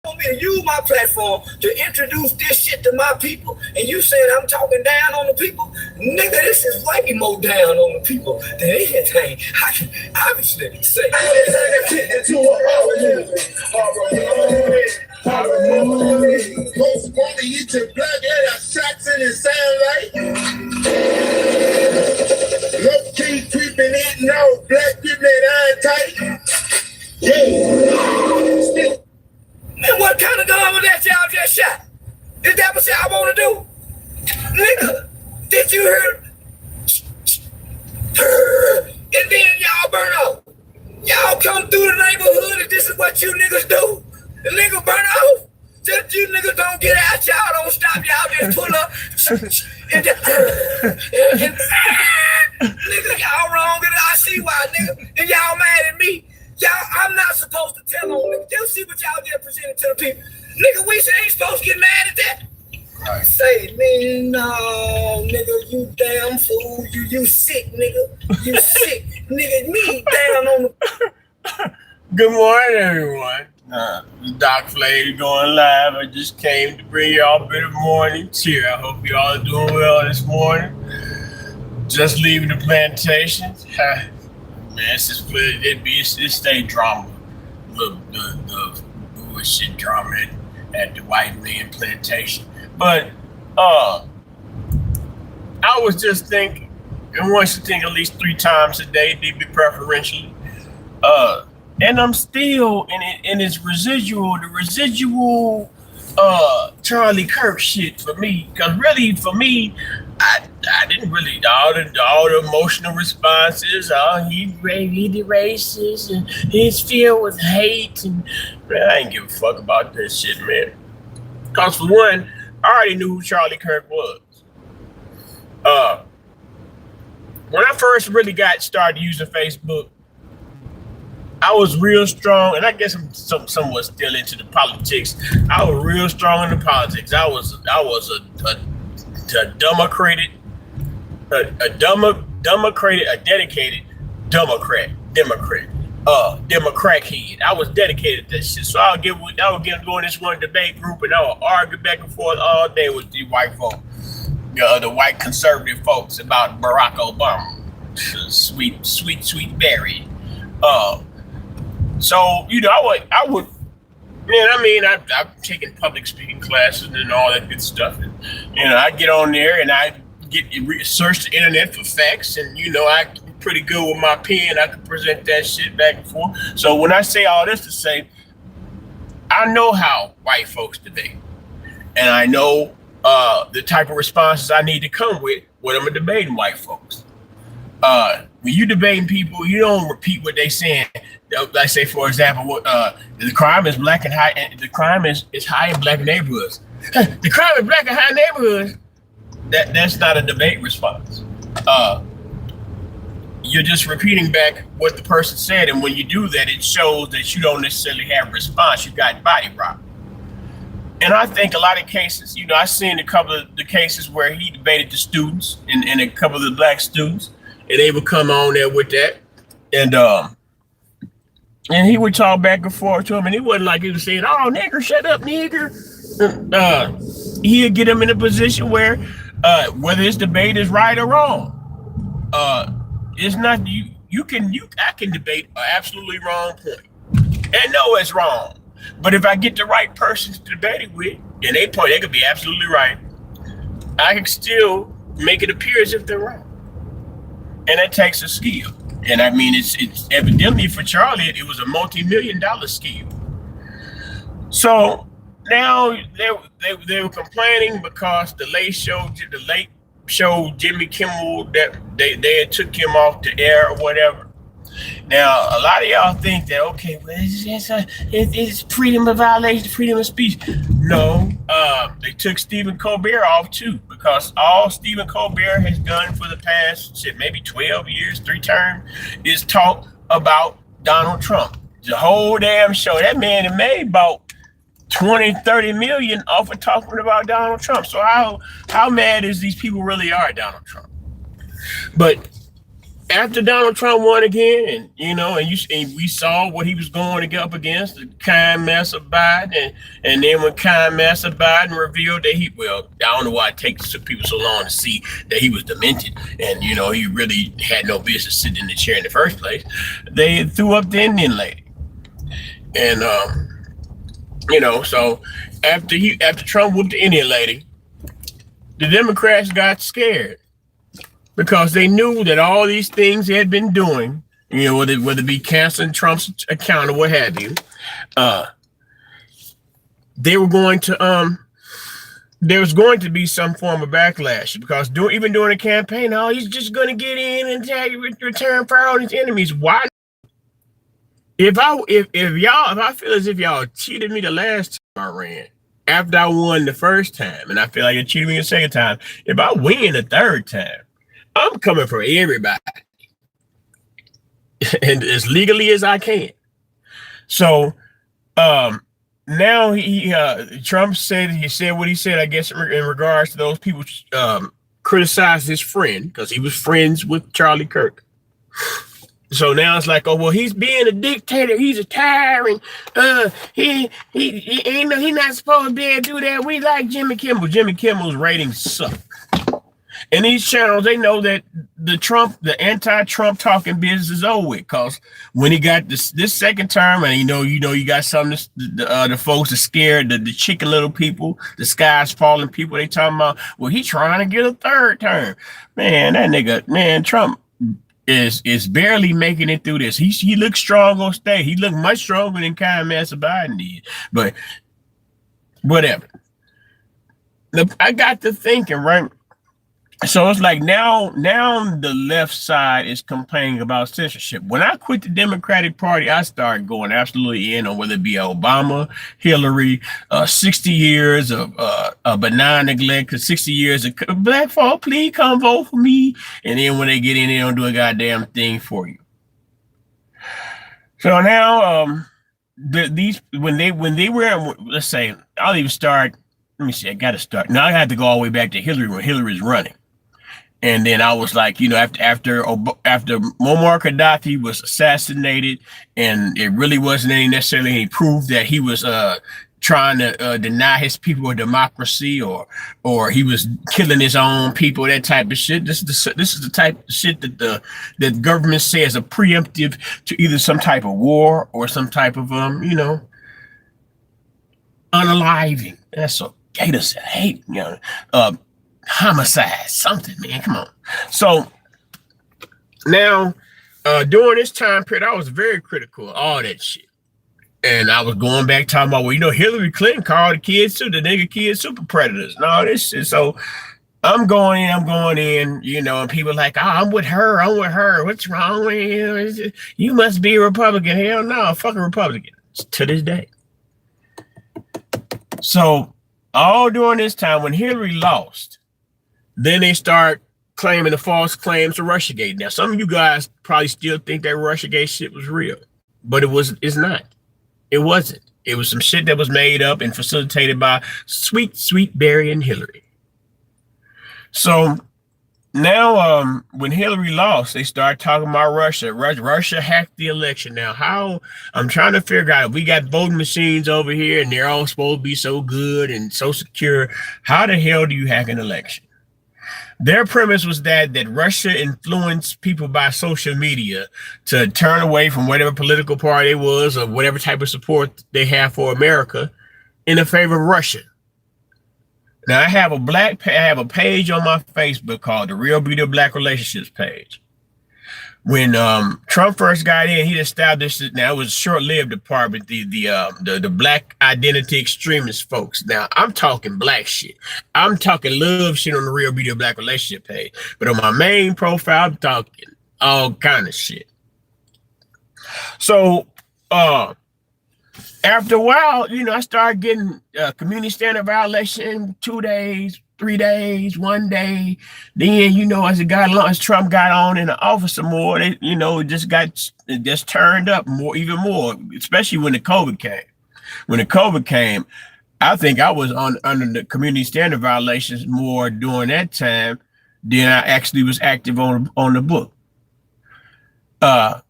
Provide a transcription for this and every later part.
want me to use my platform to introduce this shit to my people, and you said I'm talking down on the people? Nigga, this is way more down on the people than anything I can obviously say. Most want to eat your blood, shots in his sound like low key creeping it, no black people that iron tight. Yeah. Man, what kind of gun was that y'all just shot? Is that what y'all want to do? Nigga, did you hear? And then y'all burn up. Y'all come through the neighborhood and this is what you niggas do? The nigga burn off? Just you niggas don't get out, y'all don't stop, y'all just pull up and just nigga, y'all wrong and I see why, nigga. And y'all mad at me. Y'all, I'm not supposed to tell on niggas. They'll see what y'all just presented to the people. Nigga, we ain't supposed to get mad at that. Right. Say, man, no, nigga, you damn fool. You sick, nigga. You sick. Nigga, me down on the... Good morning, everyone. Doc Flay going live. I just came to bring y'all a bit of morning cheer. I hope y'all are doing well this morning. Just leaving the plantation. Man, it's stay drama. The bullshit drama at the white man plantation. But I was just thinking, and one should think at least 3 times a day, maybe preferentially. And I'm still in its residual Charlie Kirk shit for me. Because really, for me, I didn't really, all the emotional responses, he the racist, and he's filled with hate, and man, I ain't give a fuck about this shit, man. Because for one, I already knew who Charlie Kirk was. When I first really got started using Facebook, I was real strong, and I guess I'm somewhat still into the politics. I was real strong in the politics. I was a dedicated Democrat head. I was dedicated to that shit. So I would get going this one debate group, and I would argue back and forth all day with the white folk, the white conservative folks about Barack Obama, sweet Barry. So, you know, I would, man, I mean, I've taken public speaking classes and all that good stuff. And, you know, I get on there and I search the internet for facts. And, you know, I'm pretty good with my pen. I can present that shit back and forth. So when I say all this to say, I know how white folks debate. And I know the type of responses I need to come with when I'm debating white folks. When you debating people, you don't repeat what they saying. Like say, for example, the crime is black and high, and the crime is high in black neighborhoods. The crime is black and high neighborhoods. That's not a debate response. You're just repeating back what the person said, and when you do that, it shows that you don't necessarily have a response. You got body rock. And I think a lot of cases, you know, I've seen a couple of the cases where he debated the students and a couple of the black students, and they would come on there with that, and he would talk back and forth to him, and it wasn't like he was saying, "Oh, nigger, shut up, nigger." He'd get him in a position where, whether his debate is right or wrong, it's not I can debate an absolutely wrong point, and know it's wrong. But if I get the right person to debate it with, and they could be absolutely right, I can still make it appear as if they're wrong. And that takes a skill. And I mean, it's evidently for Charlie, it was a multi-million-dollar skill. So now they were complaining because the late show Jimmy Kimmel, that they took him off the air or whatever. Now, a lot of y'all think that, okay, well, it's freedom of violation, freedom of speech. No, they took Stephen Colbert off too, because all Stephen Colbert has done for the past, maybe 12 years, 3 terms, is talk about Donald Trump. The whole damn show. That man had made about 20, 30 million off of talking about Donald Trump. So how mad is these people really are at Donald Trump? But after Donald Trump won again, and we saw what he was going up against, the kind Master Biden, and then when kind Master Biden revealed that I don't know why it takes people so long to see that he was demented, and he really had no business sitting in the chair in the first place. They threw up the Indian lady, and so after Trump whooped the Indian lady, the Democrats got scared. Because they knew that all these things they had been doing, whether it be canceling Trump's account or what have you, they were going to there was going to be some form of backlash because even during the campaign, he's just going to get in and return fire on his enemies. Why? If I feel as if y'all cheated me the last time I ran, after I won the first time, and I feel like you cheated me the second time, if I win the third time, I'm coming for everybody and as legally as I can. So now Trump said what he said, I guess, in regards to those people criticized his friend because he was friends with Charlie Kirk. So now it's like, oh, well, he's being a dictator. He's a tyrant. He not supposed to be able to do that. We like Jimmy Kimmel. Jimmy Kimmel's ratings suck. And these channels, they know that the anti-Trump talking business is over with. Because when he got this second term, and you got some of the folks that scared, the chicken little people, the sky's falling people, they talking about, well, he trying to get a third term. Man, that nigga, Trump is barely making it through this. He looks strong on stage. He looked much stronger than kind Master Biden did. But whatever. I got to thinking, right? So it's like now the left side is complaining about censorship. When I quit the Democratic Party, I started going absolutely in on whether it be Obama, Hillary, 60 years of benign neglect, 60 years of black folk, please come vote for me. And then when they get in, they don't do a goddamn thing for you. So now when they were, let's say, I'll even start. Let me see. I got to start. Now I had to go all the way back to Hillary when Hillary's running. And then I was like, after Muammar Gaddafi was assassinated, and it really wasn't necessarily any proof that he was trying to deny his people a democracy, or he was killing his own people, that type of shit. This is the type of shit that the government says a preemptive to either some type of war or some type of unaliving. That's what Gator said. Hate, homicide, something, man. Come on. So now during this time period, I was very critical of all that shit. And I was going back talking about, well, Hillary Clinton called the kids super predators and all this shit. So I'm going in, and people are like, oh, I'm with her. What's wrong with you? You must be a Republican. Hell no, fucking Republican to this day. So all during this time when Hillary lost, then they start claiming the false claims to Russiagate. Now, some of you guys probably still think that Russiagate shit was real, but it's not. It wasn't. It was some shit that was made up and facilitated by sweet Barry and Hillary. So now when Hillary lost, they started talking about Russia. Russia hacked the election. Now, how I'm trying to figure out, if we got voting machines over here and they're all supposed to be so good and so secure, how the hell do you hack an election? Their premise was that Russia influenced people by social media to turn away from whatever political party it was or whatever type of support they have for America in favor of Russia. Now, I have a page on my Facebook called the Real Beauty of Black Relationships page. When Trump first got in, he established it. Now, it was a short-lived department, the Black Identity Extremist folks. Now, I'm talking black shit. I'm talking love shit on the Real Beauty of Black Relationship page. But on my main profile, I'm talking all kind of shit. So, after a while, I started getting community standard violation 2 days, 3 days, 1 day. Then, as Trump got on in the office some more, it just turned up even more, especially when the COVID came. When the COVID came, I think I was under the community standard violations more during that time than I actually was active on the book. Uh,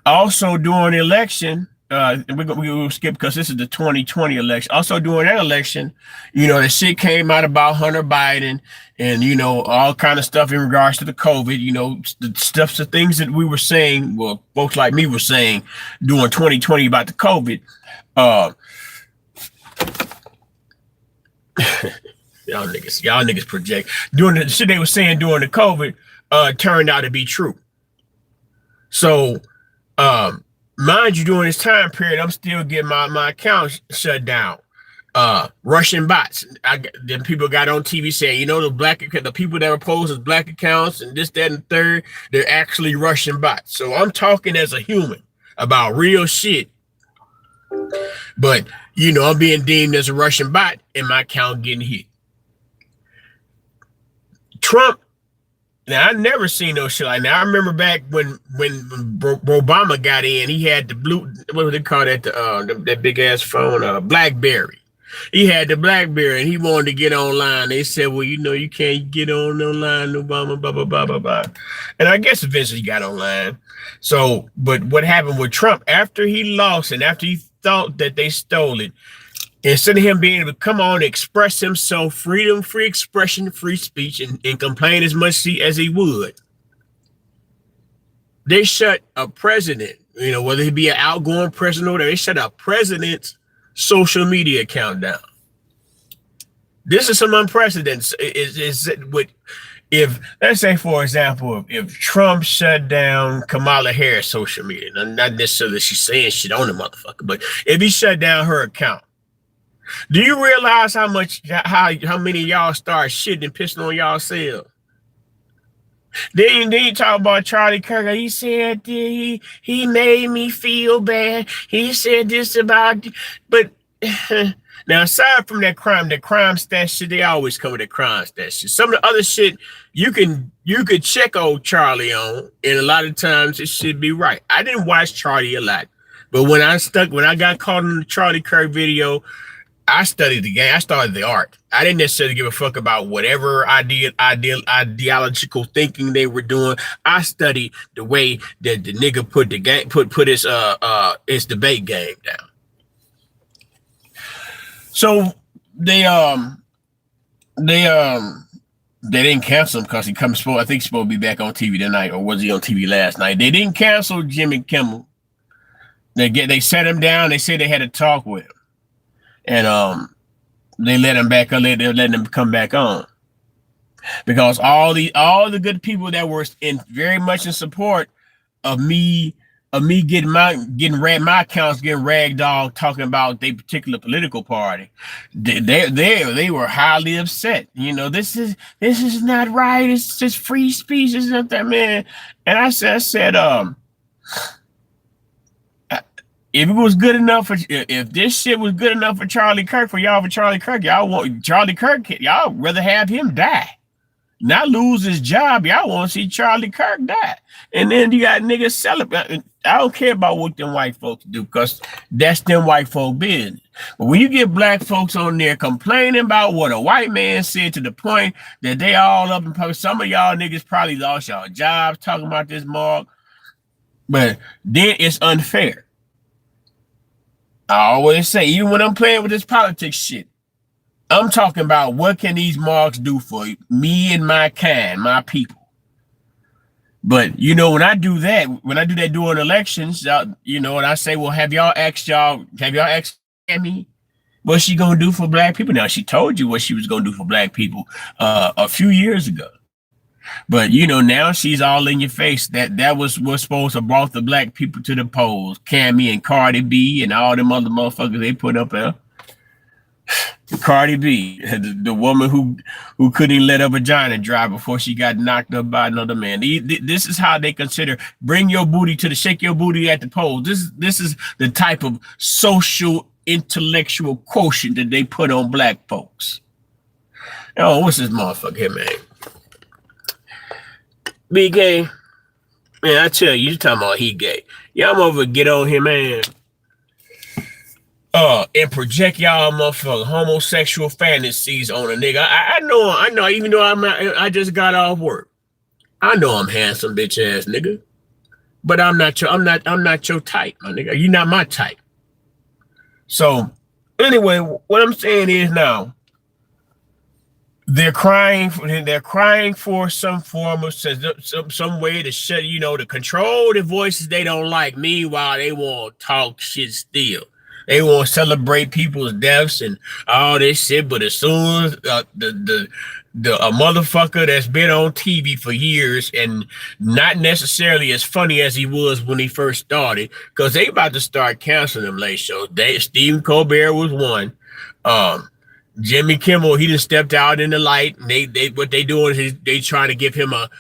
Also during the election, we'll skip because this is the 2020 election. Also during that election, the shit came out about Hunter Biden and, all kind of stuff in regards to the COVID, the things that we were saying, well, folks like me were saying during 2020 about the COVID. Y'all niggas project. Doing the shit they were saying during the COVID turned out to be true. So, mind you, during this time period, I'm still getting my account shut down. Russian bots. Then people got on TV saying, the people that were posed as black accounts and this, that, and the third, they're actually Russian bots. So I'm talking as a human about real shit. But, I'm being deemed as a Russian bot and my account getting hit. Trump. Now, I never seen no shit like that. I remember back when Obama got in, he had the blue, what do they call that? That big ass phone, BlackBerry. He had the BlackBerry and he wanted to get online. They said, well, you can't get online, Obama, blah, blah, blah, blah, blah. And I guess eventually he got online. So, but what happened with Trump after he lost and after he thought that they stole it, instead of him being able to come on and express himself, freedom, free expression, free speech, and complain as much as he would, they shut a president, whether he be an outgoing president or whatever, they shut a president's social media account down. This is some unprecedented. If let's say, for example, if Trump shut down Kamala Harris' social media, not necessarily she's saying shit on the motherfucker, but if he shut down her account, do you realize how many of y'all start shitting and pissing on y'allself? Then you talk about Charlie Kirk. He said he made me feel bad. He said this about, but now aside from that crime stat shit, they always come with that crime stat shit. Some of the other shit you could check old Charlie on, and a lot of times it should be right. I didn't watch Charlie a lot, but when I got caught in the Charlie Kirk video, I studied the game. I started the art. I didn't necessarily give a fuck about whatever ideological thinking they were doing. I studied the way that the nigga put the game, put his debate game down. So they didn't cancel him because I think he's supposed to be back on TV tonight, or was he on TV last night? They didn't cancel Jimmy Kimmel. They set him down. They said they had a talk with him. And they let him back on. They're letting him come back on because all the good people that were very much in support of me getting my accounts getting ragdolled talking about their particular political party, they were highly upset. This is not right. It's just free speech. It's not that, man. And I said if it was good enough if this shit was good enough for Charlie Kirk, y'all want Charlie Kirk, y'all rather have him die, not lose his job. Y'all want to see Charlie Kirk die. And then you got niggas celebrating. I don't care about what them white folks do because that's them white folk business. But when you get black folks on there complaining about what a white man said to the point that they all up in public, some of y'all niggas probably lost y'all jobs talking about this mark, but then it's unfair. I always say, even when I'm playing with this politics shit, I'm talking about what can these marks do for me and my kind, my people. But, when I do that during elections, and I say, well, have y'all asked me what she going to do for black people? Now, she told you what she was going to do for black people a few years ago. But now she's all in your face. That was what's supposed to brought the black people to the polls. Cammy and Cardi B and all them other motherfuckers they put up there. Cardi B, the woman who couldn't let her vagina dry before she got knocked up by another man. This is how they consider shake your booty at the polls. This is the type of social intellectual quotient that they put on black folks. Oh, what's this motherfucker here, man? Be gay, man. I tell you talking about he gay. Y'all over get on him, man. And project y'all motherfucking homosexual fantasies on a nigga. I know. Even though I just got off work, I know I'm handsome, bitch ass nigga. But I'm not your type, my nigga. You're not my type. So anyway, what I'm saying is now they're crying for some form of some way to shut, to control the voices they don't like. Meanwhile, they won't talk shit still. They won't celebrate people's deaths and all this shit. But as soon as a motherfucker that's been on TV for years and not necessarily as funny as he was when he first started, because they about to start canceling them late shows. Stephen Colbert was one. Jimmy Kimmel, he just stepped out in the light. What they doing is they trying to give him a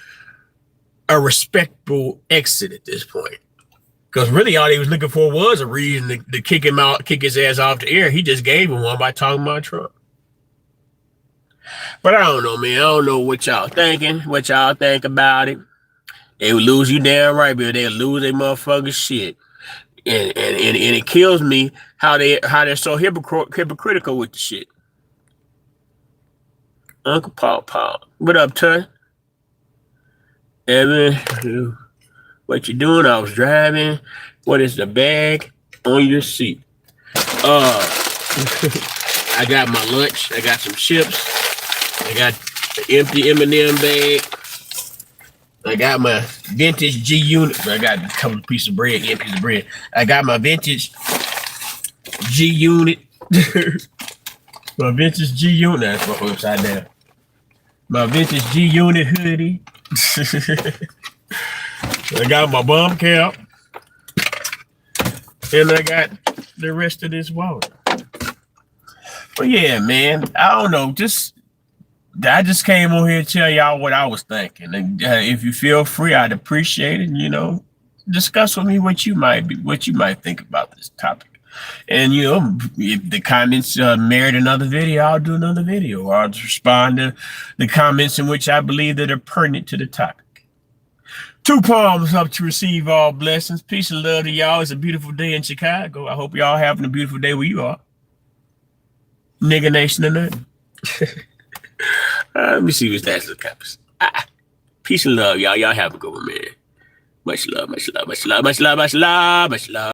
respectable exit at this point. Because really all he was looking for was a reason to kick him out, kick his ass off the air. He just gave him one by talking about Trump. But I don't know, man. I don't know what y'all thinking, what y'all think about it. They would lose you damn right, but they'll lose their motherfucking shit. And it kills me how they're so hypocritical with the shit. Uncle Paw. What up, Tun? Evan, what you doing? I was driving. What is the bag on your seat? I got my lunch. I got some chips. I got the empty M&M bag. I got my vintage G unit. I got a couple of pieces of bread, empties of bread. I got my vintage G unit. My vintage G unit. That's my upside down. My vintage G unit hoodie. I got my bum cap. And I got the rest of this water. But yeah, man, I don't know. I just came on here to tell y'all what I was thinking. And if you feel free, I'd appreciate it. Discuss with me what you might think about this topic. And if the comments merit another video, I'll do another video, or I'll just respond to the comments in which I believe that are pertinent to the topic. 2 palms up to receive all blessings. Peace and love to y'all. It's a beautiful day in Chicago. I hope y'all having a beautiful day where you are. Nigga nation or nothing. Let me see what's that the campus. Peace and love, y'all. Y'all have a good one, man. Much love, much love, much love, much love, much love, much love.